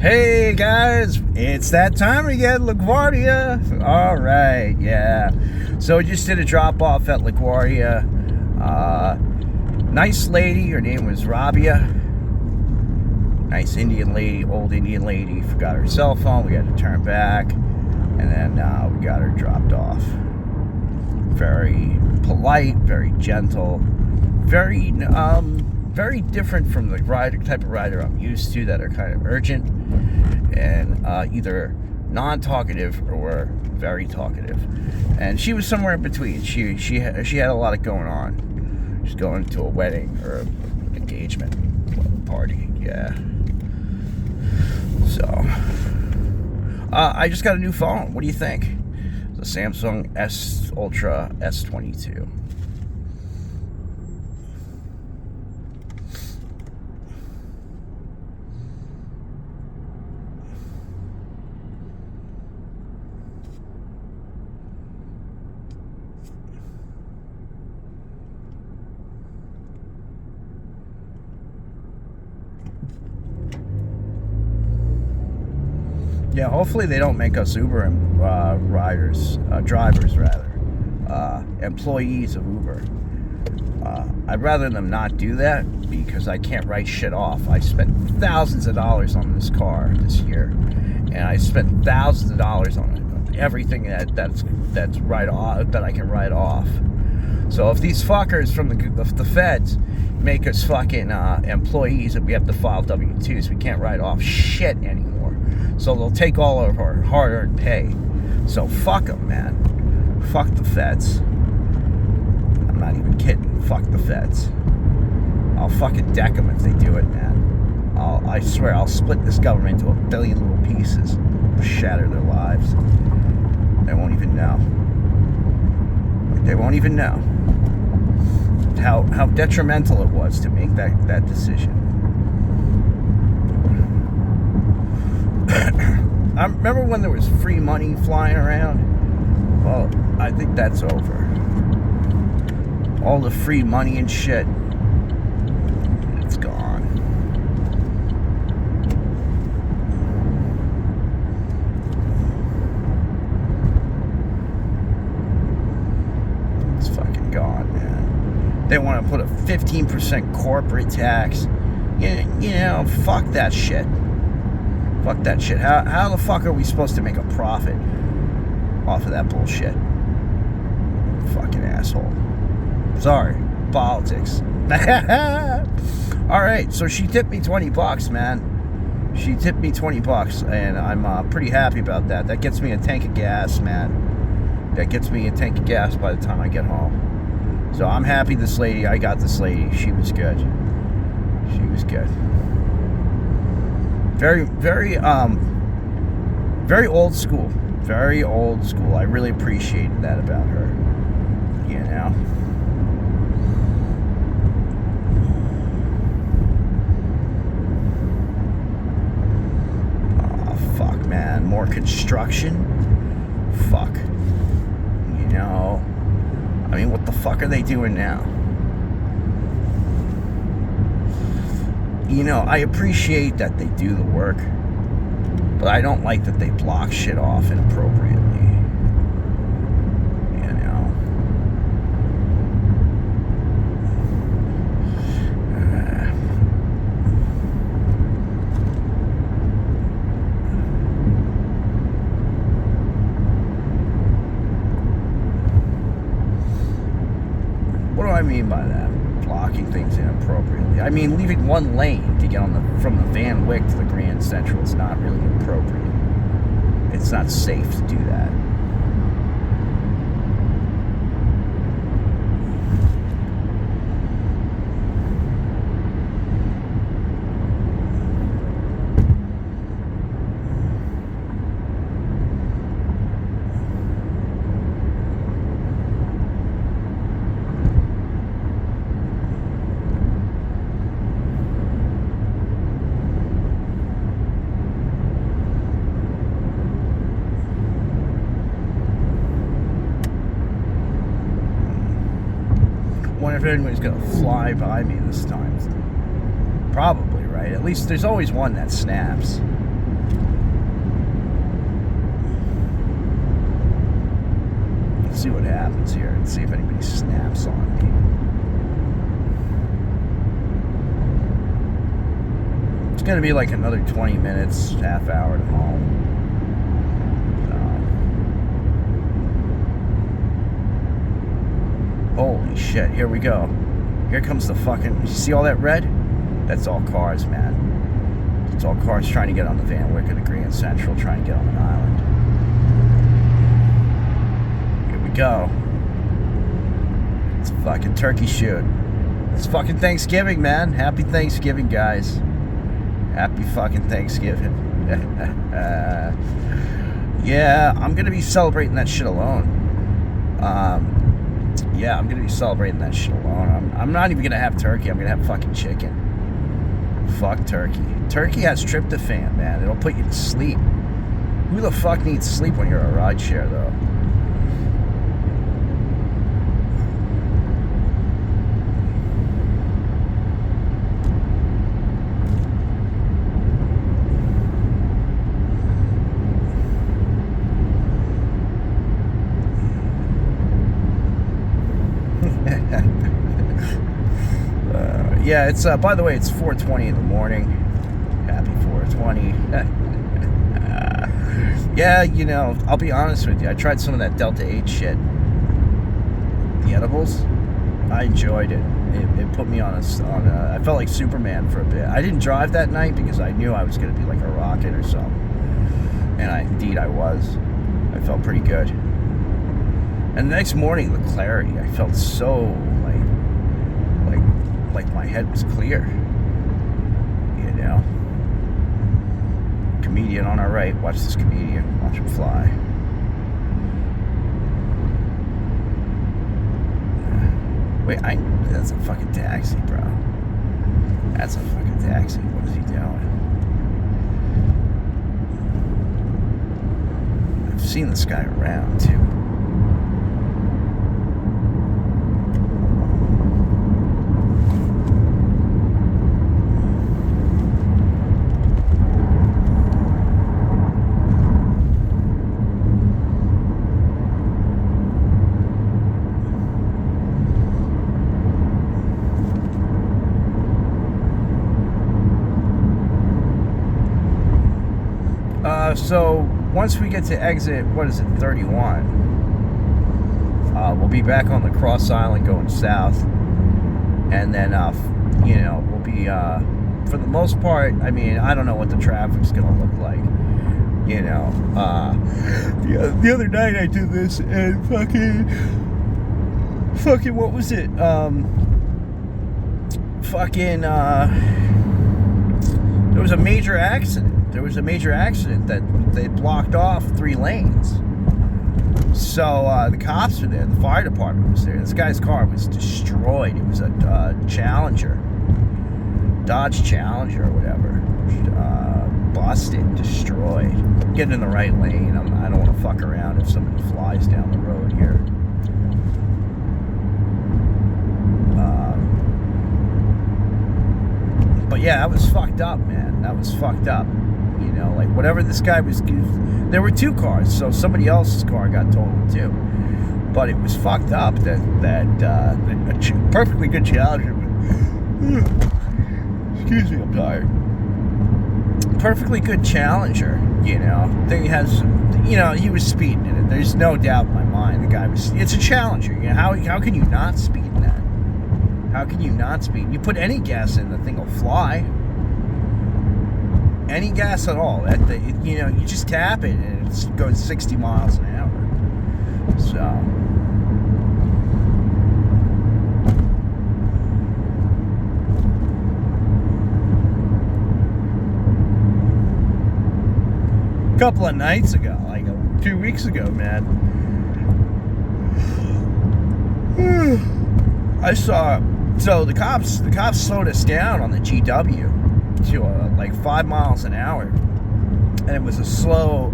Hey guys, it's that time again, LaGuardia. All right, yeah. So I just did a drop off at LaGuardia. Nice lady, her name was Rabia. Nice Indian lady, old Indian lady. Forgot her cell phone. We had to turn back, and then we got her dropped off. Very polite, very gentle, very different from the type of rider I'm used to that are kind of urgent and either non-talkative or very talkative. And she was somewhere in between. She had a lot of going on. She's going to a wedding or an engagement party. Yeah. So I just got a new phone. What do you think? The Samsung S Ultra S22. Yeah, hopefully they don't make us Uber drivers rather, employees of Uber. I'd rather them not do that because I can't write shit off. I spent thousands of dollars on this car this year, and I spent thousands of dollars on everything that's write off that I can write off. So if these fuckers from the feds make us fucking employees and we have to file W-2s, we can't write off shit anymore. So they'll take all of our hard-earned pay. So fuck them, man. Fuck the feds. I'm not even kidding. Fuck the feds. I'll fucking deck them if they do it, man. I swear I'll split this government into a billion little pieces. Shatter their lives. They won't even know. They won't even know how detrimental it was to make that decision. I remember when there was free money flying around. Well, I think that's over. All the free money and shit, it's gone. It's fucking gone, man. They want to put a 15% corporate tax. You know, fuck that shit. Fuck that shit. How the fuck are we supposed to make a profit off of that bullshit? Fucking asshole. Sorry. Politics. Alright, so she tipped me $20, man. She tipped me $20, and I'm pretty happy about that. That gets me a tank of gas, man. That gets me a tank of gas by the time I get home. So I'm happy I got this lady. She was good. She was good. Very, very, very old school. Very old school. I really appreciated that about her. You know. Oh, fuck, man. More construction? Fuck. You know. I mean, what the fuck are they doing now? You know, I appreciate that they do the work, but I don't like that they block shit off inappropriately. You know. What do I mean by that? Blocking things inappropriately. I mean, leaving one lane to get from the Van Wyck to the Grand Central is not really appropriate. It's not safe to do that. Wonder if anybody's gonna fly by me this time. Probably, right? At least there's always one that snaps. roads here and see if anybody snaps on me. It's gonna be like another 20 minutes, half hour to home. Holy shit, here we go. Here comes the fucking, you see all that red? That's all cars, man. It's all cars trying to get on the Van Wyck or the Grand Central, trying to get on an island. Here we go. It's a fucking turkey shoot. It's fucking Thanksgiving, man. Happy Thanksgiving, guys. Happy fucking Thanksgiving. Yeah, I'm gonna be celebrating that shit alone. Yeah, I'm gonna be celebrating that shit alone. I'm not even gonna have turkey. I'm gonna have fucking chicken. Fuck turkey. Turkey has tryptophan, man. It'll put you to sleep. Who the fuck needs sleep when you're a rideshare, though? Yeah, it's by the way, it's 4:20 in the morning. Happy 4:20. Yeah, you know, I'll be honest with you. I tried some of that Delta 8 shit. The edibles. I enjoyed it. It put me on a. I felt like Superman for a bit. I didn't drive that night because I knew I was going to be like a rocket or something. And indeed I was. I felt pretty good. And the next morning, the clarity. I felt so like my head was clear, you know. Comedian on our right. Watch this comedian. Watch him fly. Wait, that's a fucking taxi, bro. That's a fucking taxi. What is he doing? I've seen this guy around, too. So once we get to exit, what is it, 31, we'll be back on the Cross Island going south, and then you know, we'll be for the most part, I mean, I don't know what the traffic's gonna look like, you know. The other night I did this and fucking what was it, there was a major accident. There was a major accident that they blocked off 3 lanes. So the cops were there, the fire department was there. This guy's car was destroyed. It was a Challenger, Dodge Challenger or whatever. Busted, destroyed. Get in the right lane. I don't want to fuck around if somebody flies down the road here. But yeah, that was fucked up, man. That was fucked up. You know, like whatever this guy was, there were 2 cars, so somebody else's car got totaled too. But it was fucked up that a perfectly good Challenger. Excuse me, I'm tired. Perfectly good Challenger, you know. Thing has, you know, he was speeding in it. There's no doubt in my mind. The guy was. It's a Challenger. You know, how can you not speed in that? How can you not speed? You put any gas in, the thing will fly. Any gas at all. You know, you just tap it and it goes 60 miles an hour. So. A couple of nights ago, like 2 weeks ago, man. I saw, so the cops slowed us down on the GW to like 5 miles an hour, and it was a slow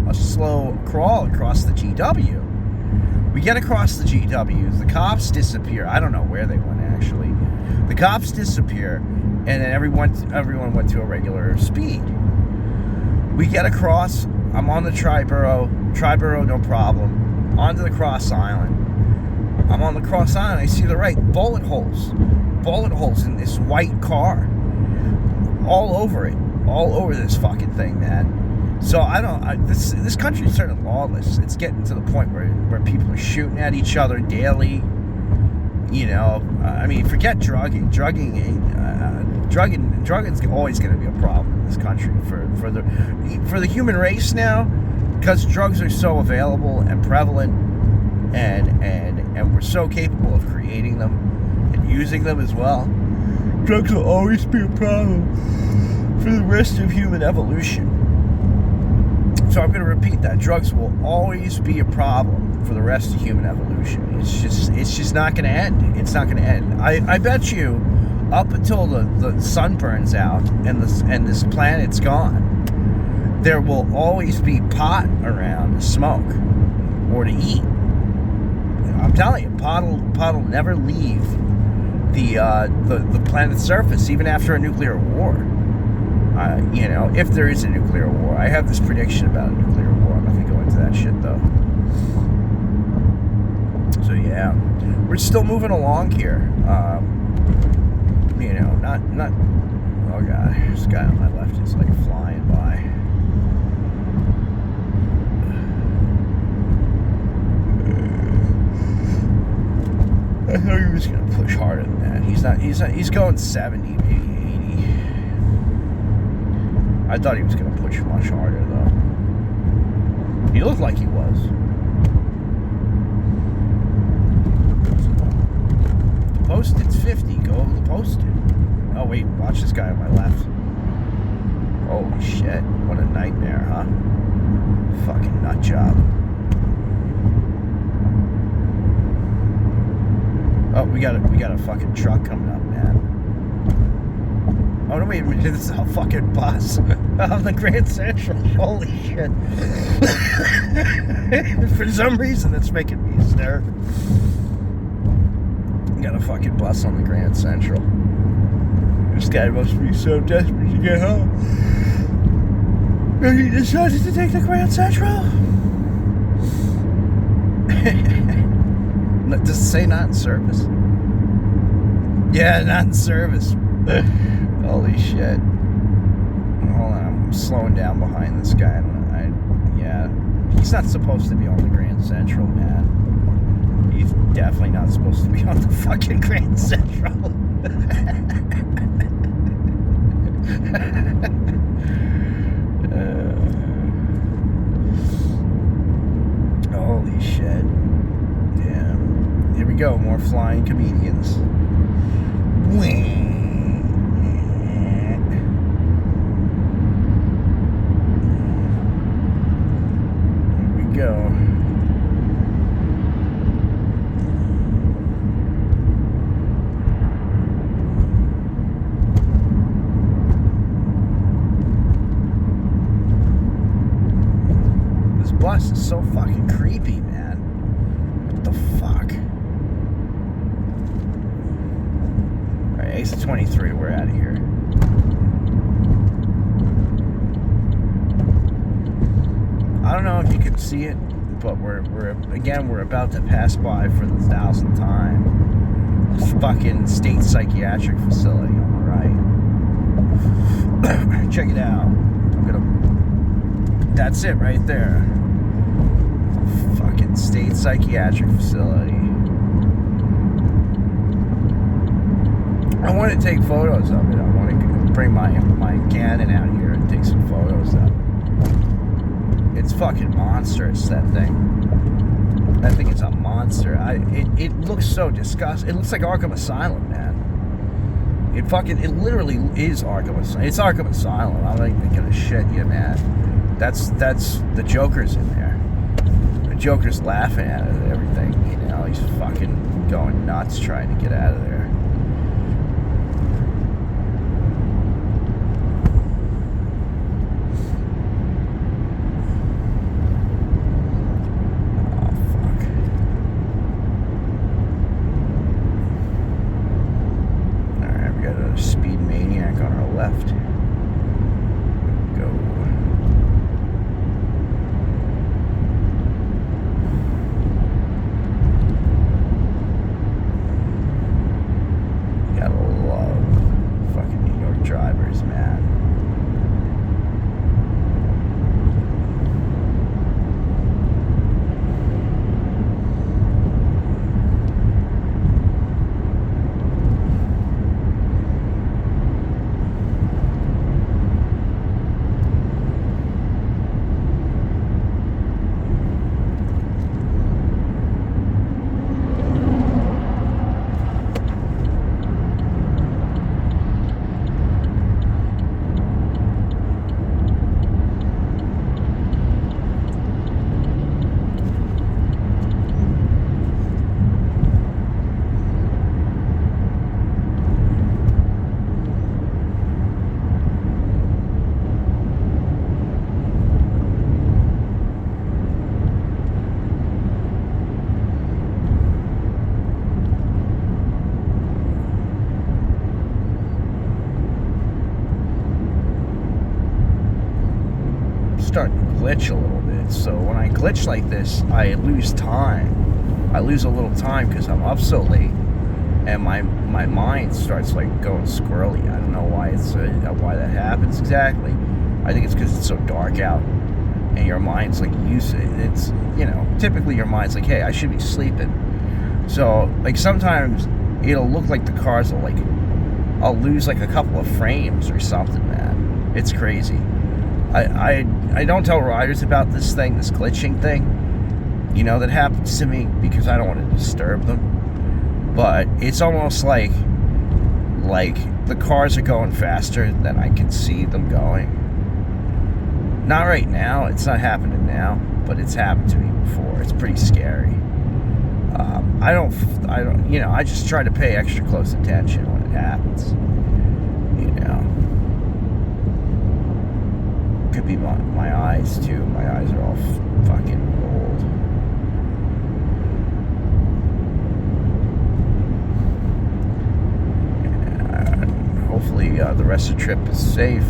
crawl across the GW. We get across the GW, the cops disappear. I don't know where they went actually. The cops disappear, and then everyone went to a regular speed. We get across. I'm on the Triborough, no problem. Onto the Cross Island. I'm on the cross island. I see the right bullet holes in this white car, all over this fucking thing, man. So this country's turning lawless. It's getting to the point where people are shooting at each other daily. You know, I mean, forget drugging. Drugging's always going to be a problem in this country for the human race now, because drugs are so available and prevalent, and we're so capable of creating them and using them as well. Drugs will always be a problem for the rest of human evolution. So I'm going to repeat that. Drugs will always be a problem for the rest of human evolution. It's just not going to end. It's not going to end. I bet you, up until the sun burns out and this planet's gone, there will always be pot around to smoke or to eat. I'm telling you, pot will never leave the planet's surface, even after a nuclear war. You know, if there is a nuclear war. I have this prediction about a nuclear war. I'm not going to go into that shit, though. So, yeah. We're still moving along here. You know, not... Oh, God. This guy on my left is, like, flying by. I thought he was going to push harder than that. He's not. He's going 70, maybe 80. I thought he was going to push much harder, though. He looked like he was. The Post-it's 50. Go over the Post-it. Oh, wait. Watch this guy on my left. Holy shit. What a nightmare, huh? Fucking nut job. Oh, we got a fucking truck coming up, man. Oh, no, wait a minute. This is a fucking bus on the Grand Central. Holy shit. For some reason, it's making me hysterical. Got a fucking bus on the Grand Central. This guy must be so desperate to get home. And he decided to take the Grand Central. Does it say not in service? Yeah, not in service. Holy shit. Hold on, I'm slowing down behind this guy. Yeah, he's not supposed to be on the Grand Central, man. He's definitely not supposed to be on the fucking Grand Central. Holy shit. Yeah. Here we go, more flying comedians. Go. This bus is so fucking creepy, man. What the fuck? Alright, exit 23, we're out of here. I don't know if you can see it, but we're about to pass by for the 1,000th time this fucking state psychiatric facility on the right. Check it out. That's it right there. Fucking state psychiatric facility. I want to take photos of it. I want to bring my Canon out here and take some photos of it. It's fucking monstrous, that thing. That thing is a monster. It looks so disgusting. It looks like Arkham Asylum, man. It literally is Arkham Asylum. It's Arkham Asylum. I'm not even gonna shit you, man. That's the Joker's in there. The Joker's laughing at it and everything. You know, he's fucking going nuts trying to get out of there. Speed maniac on our left. Go. starting to glitch a little bit. So when I glitch like this, I lose time. I lose a little time because I'm up so late, and my mind starts like going squirrely. I don't know why why that happens exactly. I think it's because it's so dark out, and your mind's like it's typically your mind's like, hey, I should be sleeping. So like sometimes it'll look like the cars will like, I'll lose like a couple of frames or something, man. It's crazy. I don't tell riders about this glitching thing, that happens to me because I don't want to disturb them. But it's almost like the cars are going faster than I can see them going. Not right now. It's not happening now, but it's happened to me before. It's pretty scary. I just try to pay extra close attention when it happens. Could be my eyes too. My eyes are all fucking old. Yeah, hopefully the rest of the trip is safe.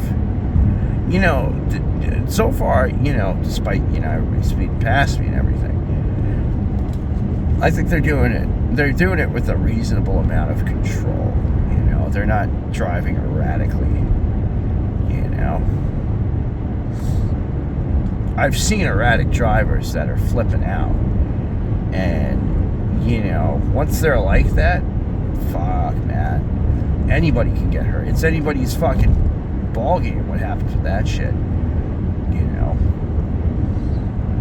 So far, despite everybody speeding past me and everything, I think they're doing it with a reasonable amount of control. They're not driving erratically. I've seen erratic drivers that are flipping out, and once they're like that, fuck, man, anybody can get hurt. It's anybody's fucking ball game what happens with that shit.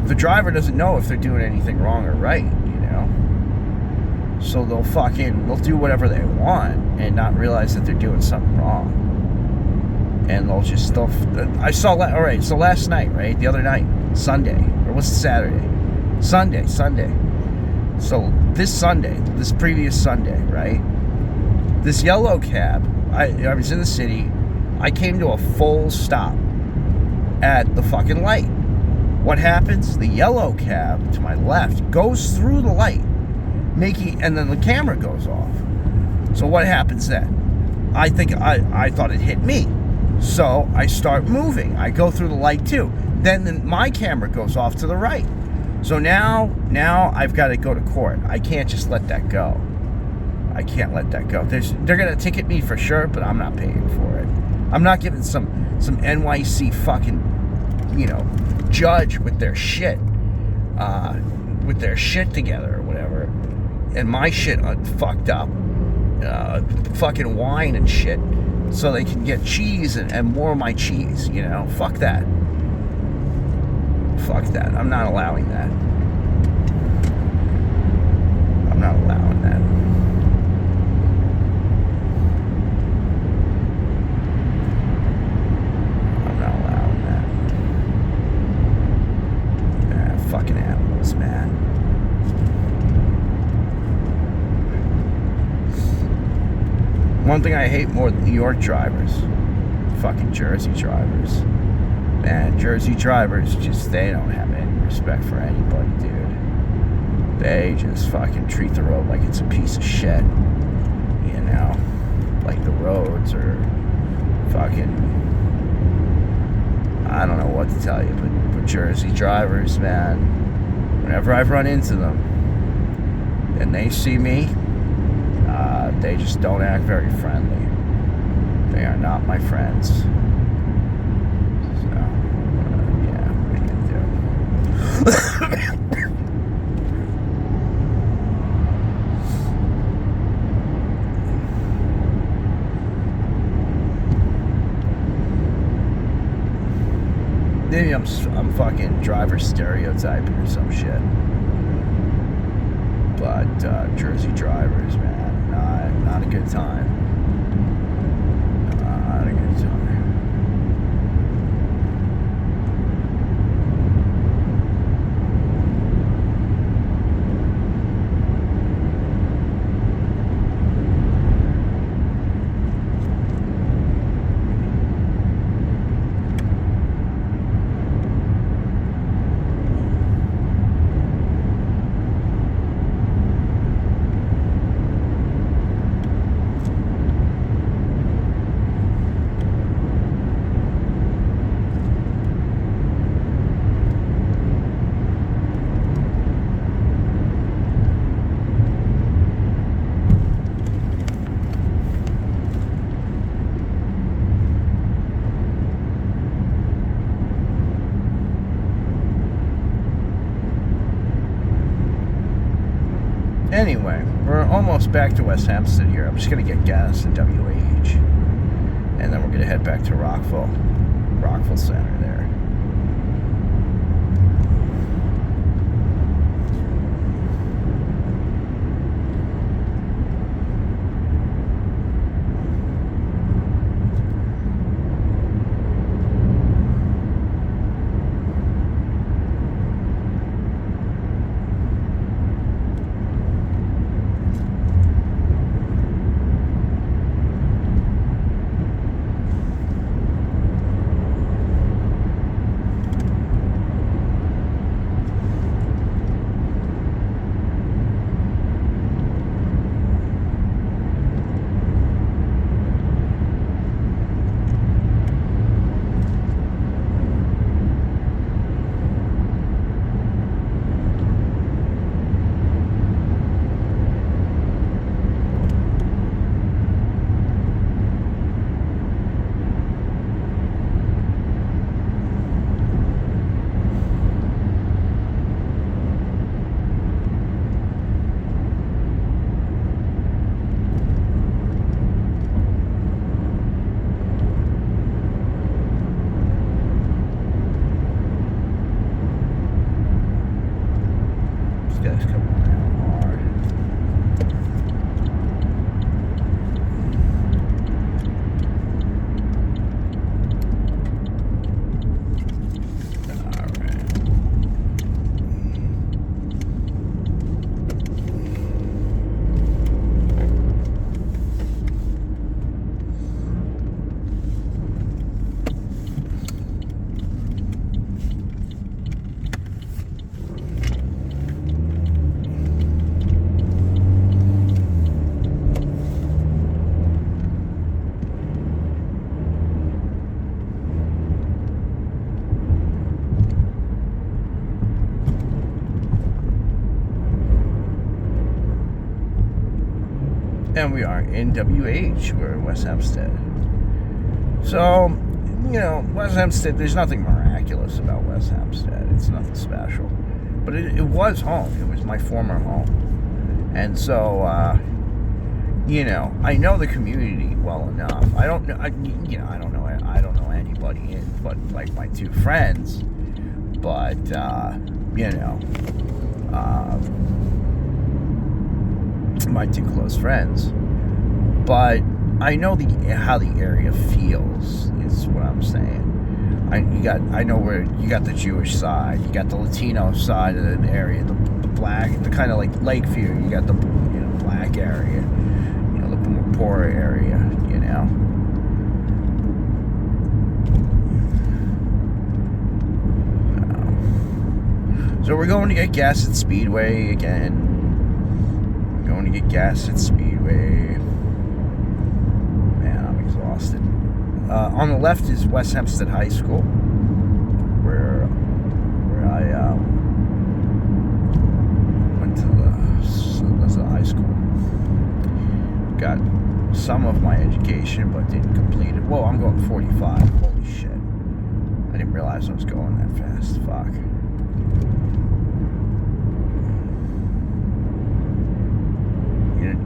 The driver doesn't know if they're doing anything wrong or right. So they'll do whatever they want and not realize that they're doing something wrong. And I saw, alright, so last night, right? The other night, Sunday, or was it Saturday? Sunday. So this previous Sunday, right? This yellow cab, I was in the city, I came to a full stop at the fucking light. What happens? The yellow cab to my left goes through the light, and then the camera goes off. So what happens then? I thought it hit me. So I start moving. I go through the light too. Then my camera goes off to the right. So now I've got to go to court. I can't just let that go. I can't let that go. They're going to ticket me for sure, but I'm not paying for it. I'm not giving some NYC fucking, judge with their shit together or whatever, and my shit fucked up, fucking wine and shit, so they can get cheese and more of my cheese. Fuck that. I'm not allowing that. I'm not allowing that. Fucking animals, man. One thing I hate more than New York drivers, fucking Jersey drivers. Man, Jersey drivers they don't have any respect for anybody, dude. They just fucking treat the road like it's a piece of shit. Like the roads are fucking, I don't know what to tell you, but Jersey drivers, man, whenever I've run into them and they see me, they just don't act very friendly. They are not my friends. So, yeah, what are you gonna do? Maybe I'm fucking driver stereotyping or some shit. But Jersey drivers, man, not a good time. Not a good time. Anyway, we're almost back to West Hempstead here. I'm just going to get gas in WH. And then we're going to head back to Rockville Center there. Guys coming around hard. And we are in WH. We're in West Hempstead. So, West Hempstead, there's nothing miraculous about West Hempstead. It's nothing special. But it was home. It was my former home. And so, I know the community well enough. I don't know anybody in it but like my two friends. But, my two close friends, but I know how the area feels is what I'm saying. I know where you got the Jewish side, you got the Latino side of the area, the black, the kind of like Lakeview. You got the black area, the more poorer area, So we're going to get gas at Speedway again. Going to get gas at Speedway. Man, I'm exhausted. On the left is West Hempstead High School, where I went to the high school. Got some of my education, but didn't complete it. Whoa, I'm going 45. Holy shit! I didn't realize I was going that fast. Fuck.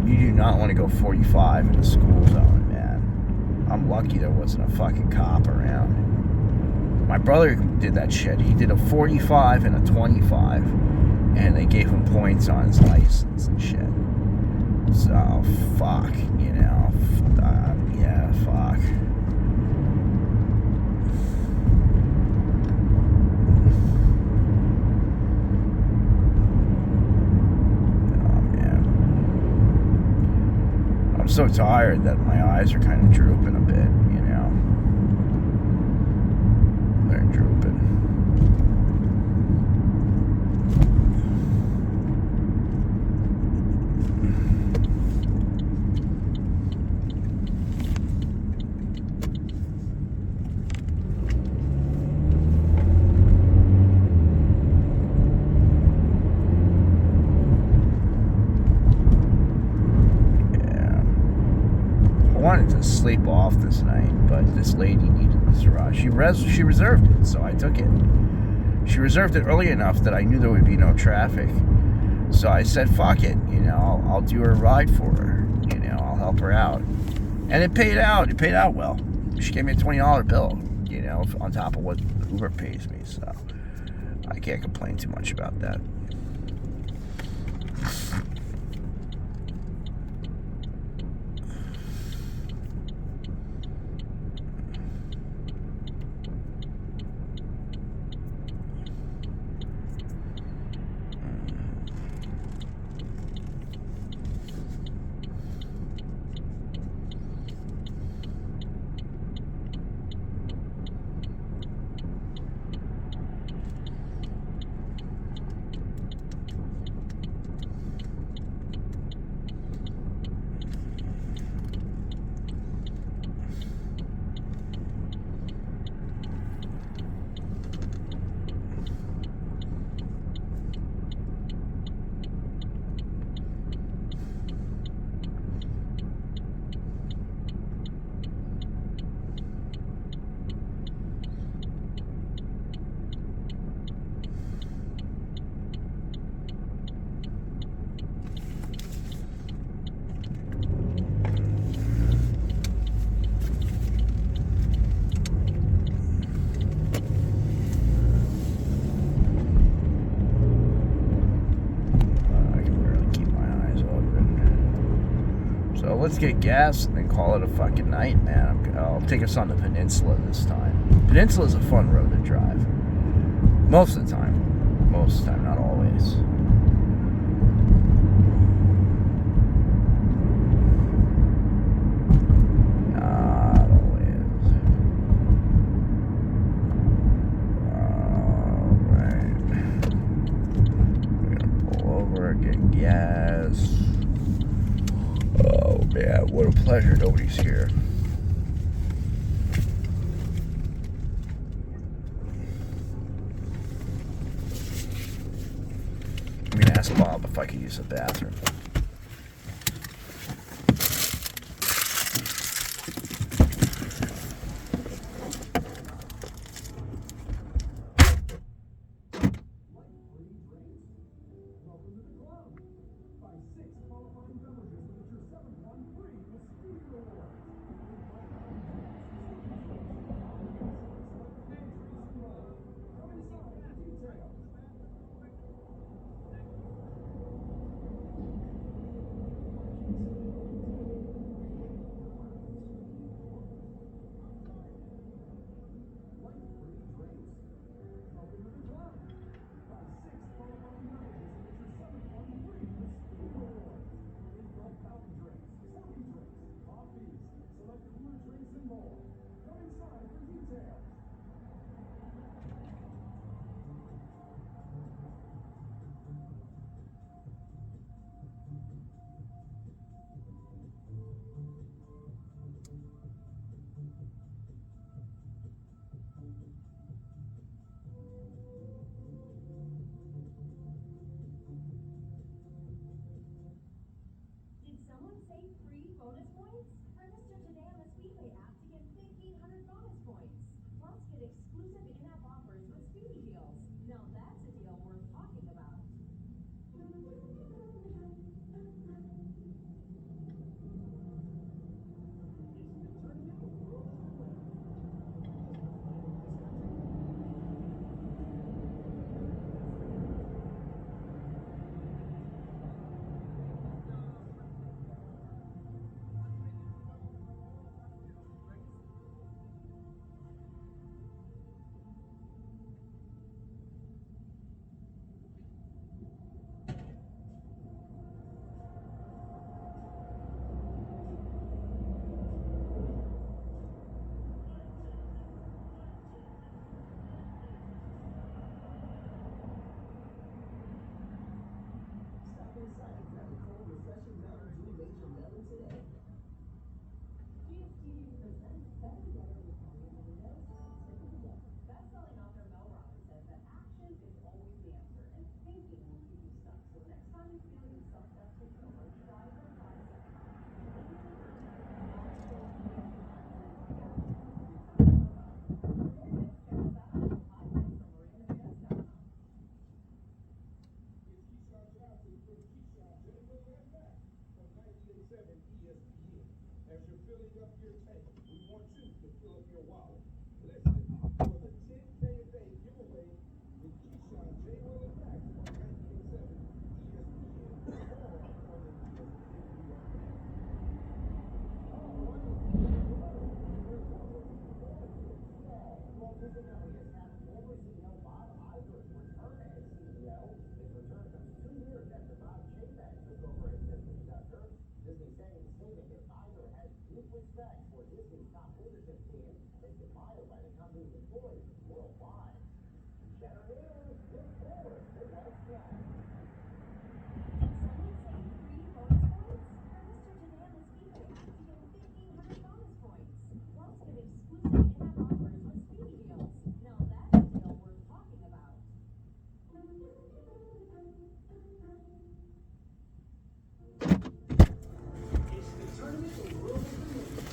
You do not want to go 45 in the school zone, man. I'm lucky there wasn't a fucking cop around. My brother did that shit. He did a 45 and a 25, and they gave him points on his license and shit. So, fuck, yeah, fuck. I'm so tired that my eyes are kind of drooping a bit, They're drooping. I wanted to sleep off this night, but this lady needed this ride. She reserved it, so I took it. She reserved it early enough that I knew there would be no traffic. So I said, fuck it, I'll do her ride for her. I'll help her out. And it paid out. It paid out well. She gave me a $20 bill, on top of what Uber pays me. So I can't complain too much about that. So let's get gas and then call it a fucking night, man. I'll take us on the peninsula this time. Peninsula's a fun road to drive. Most of the time. Most of the time, not always. Not always. Alright. We're gonna pull over, get gas. Oh man, what a pleasure. Nobody's here. I'm gonna ask Bob if I could use the bathroom.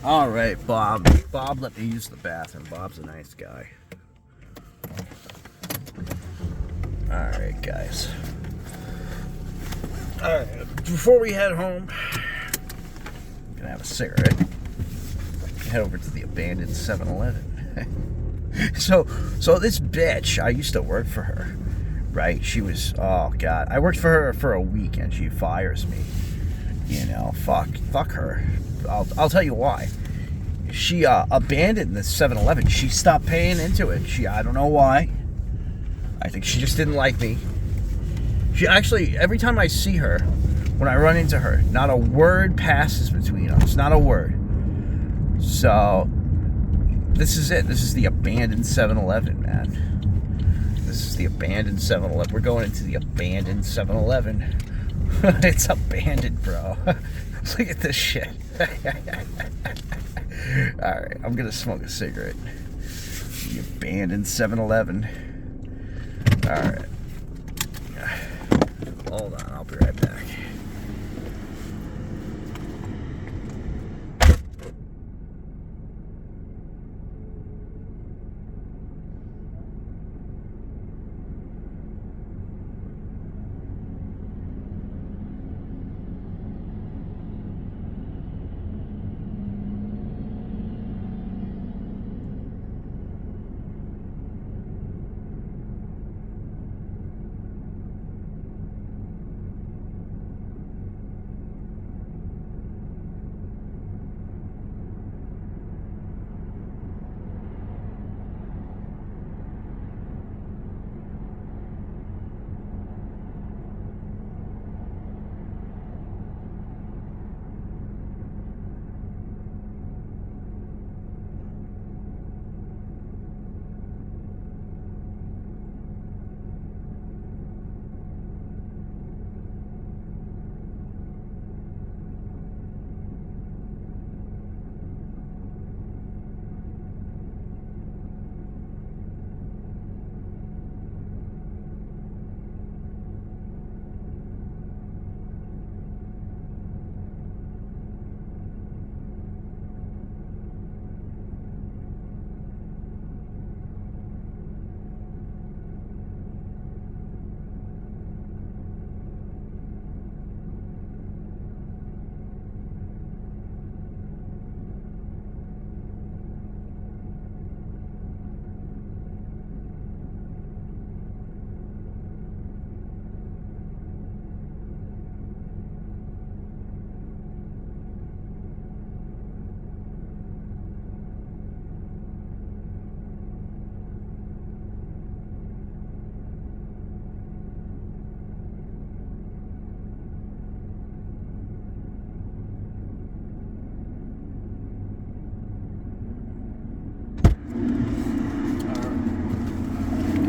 All right, Bob. Bob let me use the bathroom. Bob's a nice guy. All right, guys. All right, before we head home, I'm gonna have a cigarette. Head over to the abandoned 7-Eleven. So this bitch, I used to work for her, right? She was, oh God, I worked for her for a week and she fires me. You know, fuck her. I'll tell you why. She abandoned the 7-Eleven. She stopped paying into it. I don't know why. I think she just didn't like me. She actually, every time I see her, when I run into her, not a word passes between us. Not a word. So, this is it. This is the abandoned 7-Eleven, man. This is the abandoned 7-Eleven. We're going into the abandoned 7-Eleven. It's abandoned, bro. Look at this shit. Alright, I'm gonna smoke a cigarette. The abandoned 7-Eleven. Alright. Hold on, I'll be right back.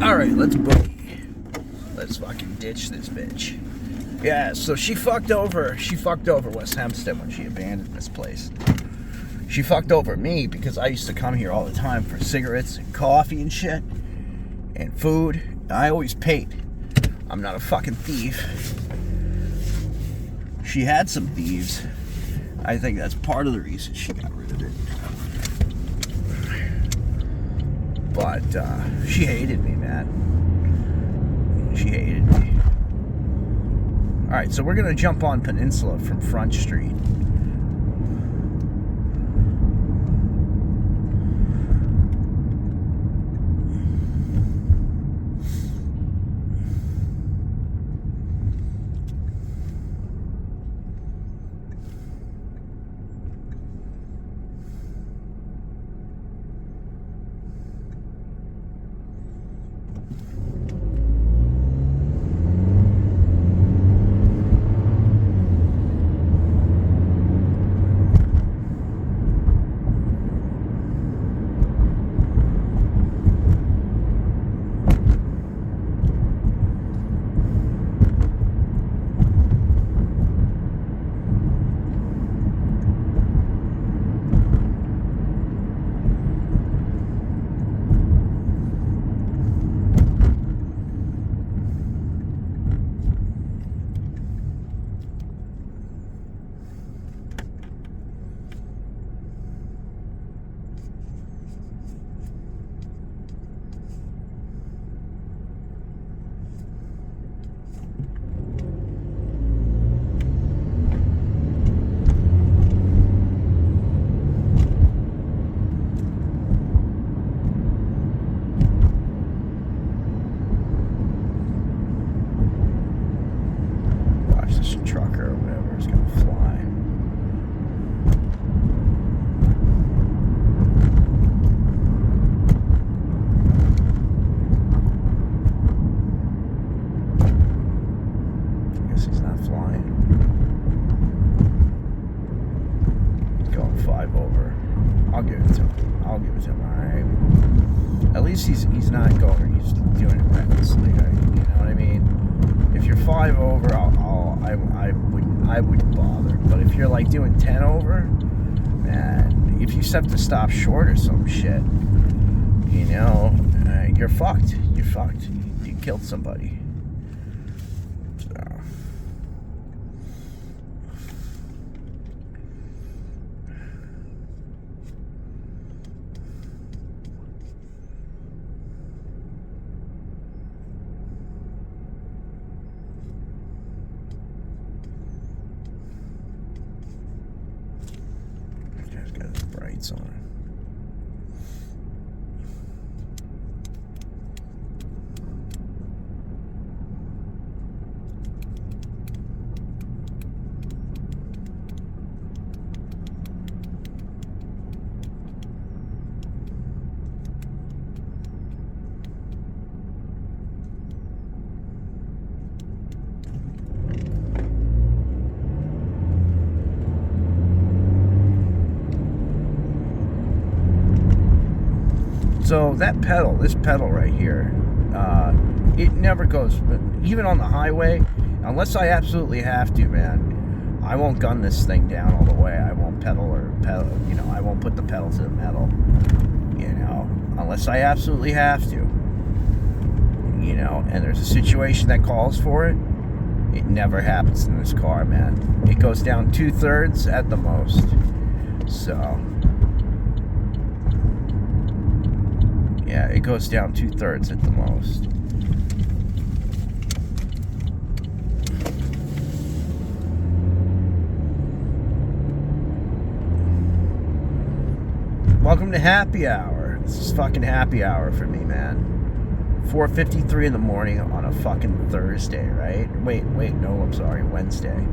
Alright, let's boogie. Let's fucking ditch this bitch. Yeah, so she fucked over West Hempstead when she abandoned this place. She fucked over me because I used to come here all the time for cigarettes and coffee and shit and food. I always paid. I'm not a fucking thief. She had some thieves. I think that's part of the reason she got rid of it. But she hated me, man. She hated me. Alright, so we're going to jump on Peninsula from Front Street. trucker or whatever is gonna fly. I guess he's not flying. He's going 5 over. I'll give it to him. I'll give it to him. All right. At least he's not going. He's doing it recklessly. Right? You know what I mean? If you're 5 over, I wouldn't bother. But if you're like doing 10 over, man, if you have to stop short or some shit, you know, you're fucked. You're fucked. You killed somebody. So. Got his brights on. So that pedal, this pedal right here, it never goes, even on the highway, unless I absolutely have to, man, I won't gun this thing down all the way. I won't pedal, you know, I won't put the pedal to the metal, you know, unless I absolutely have to, you know, and there's a situation that calls for it. It never happens in this car, man. It goes down 2/3 at the most, so... Yeah, it goes down 2/3 at the most. Welcome to happy hour. This is fucking happy hour for me, man. 4:53 in the morning on a fucking Thursday, right? Wait, no, I'm sorry, Wednesday.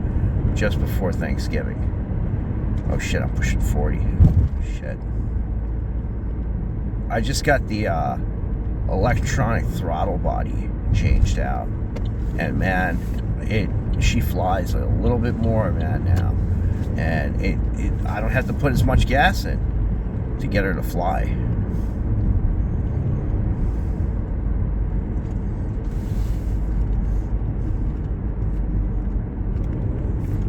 Just before Thanksgiving. Oh shit, I'm pushing 40. Shit. I just got the electronic throttle body changed out, and man, she flies a little bit more, man, now, and I don't have to put as much gas in to get her to fly.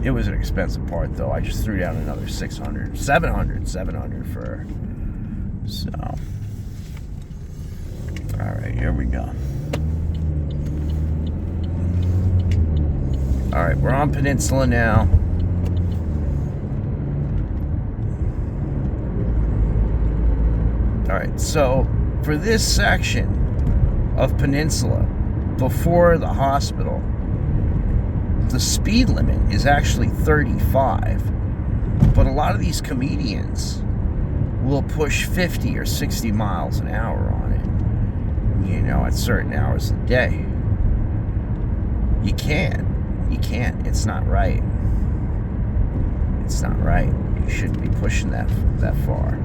It was an expensive part, though. I just threw down another 700 for her. So. Alright, here we go. Alright, we're on Peninsula now. Alright, so for this section of Peninsula, before the hospital, the speed limit is actually 35. But a lot of these comedians will push 50 or 60 miles an hour on it. You know, at certain hours of the day. You can't. It's not right. It's not right. You shouldn't be pushing that far,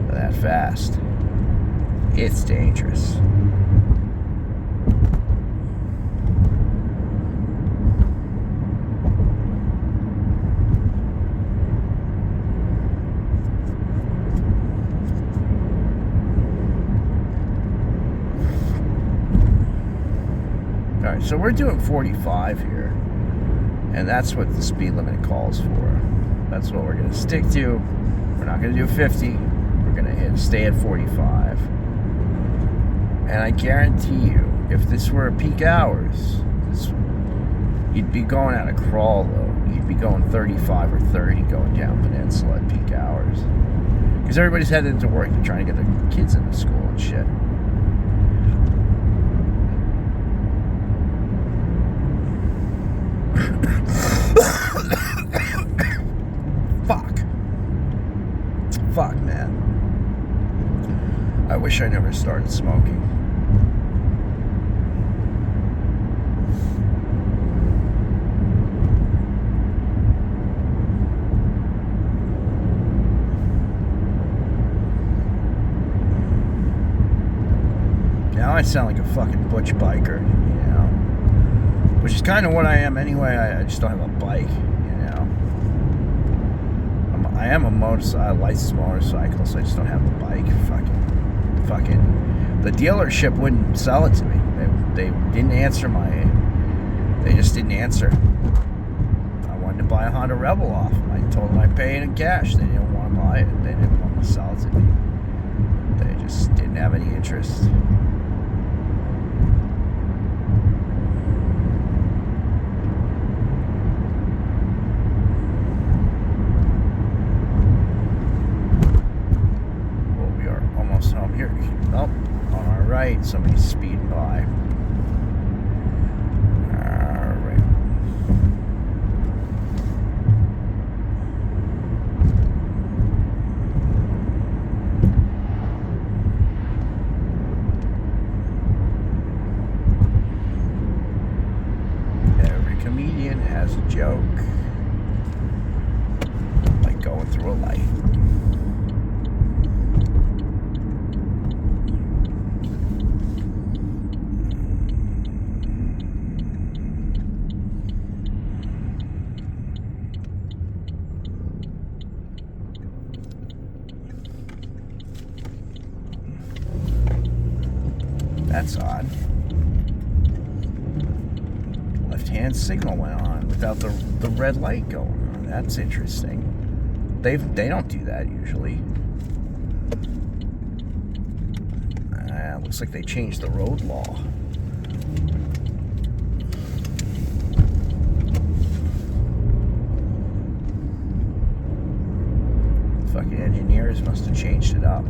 or that fast. It's dangerous. Alright, so we're doing 45 here, and that's what the speed limit calls for. That's what we're going to stick to. We're not going to do 50. We're going to stay at 45. And I guarantee you, if this were peak hours, you'd be going at a crawl, though. You'd be going 35 or 30 going down Peninsula at peak hours. Because everybody's headed into work. They're trying to get their kids into school and shit. Fuck, man. I wish I never started smoking. I sound like a fucking butch biker, you know, which is kind of what I am anyway. I just don't have a bike, you know. I am a licensed motorcyclist. I just don't have a bike. Fucking. The dealership wouldn't sell it to me. They didn't answer They just didn't answer. I wanted to buy a Honda Rebel off them. I told them I'd pay it in cash. They didn't want to buy it. They didn't want to sell it to me. They just didn't have any interest. Well, we are almost home here. Oh, on our right, somebody's speeding by. Has a joke, like going through a light. That's odd. Left-hand signal went on without the red light going on. That's interesting. They don't do that usually. Looks like they changed the road law. Fucking engineers must have changed it up.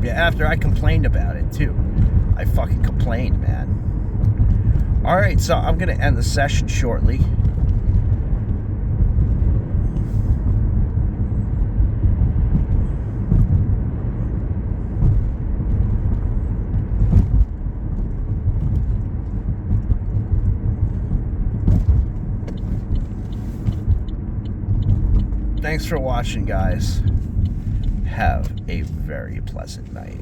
After I complained about it too. I fucking complained, man. Alright, so I'm gonna end the session shortly. Thanks for watching, guys. Have a very pleasant night.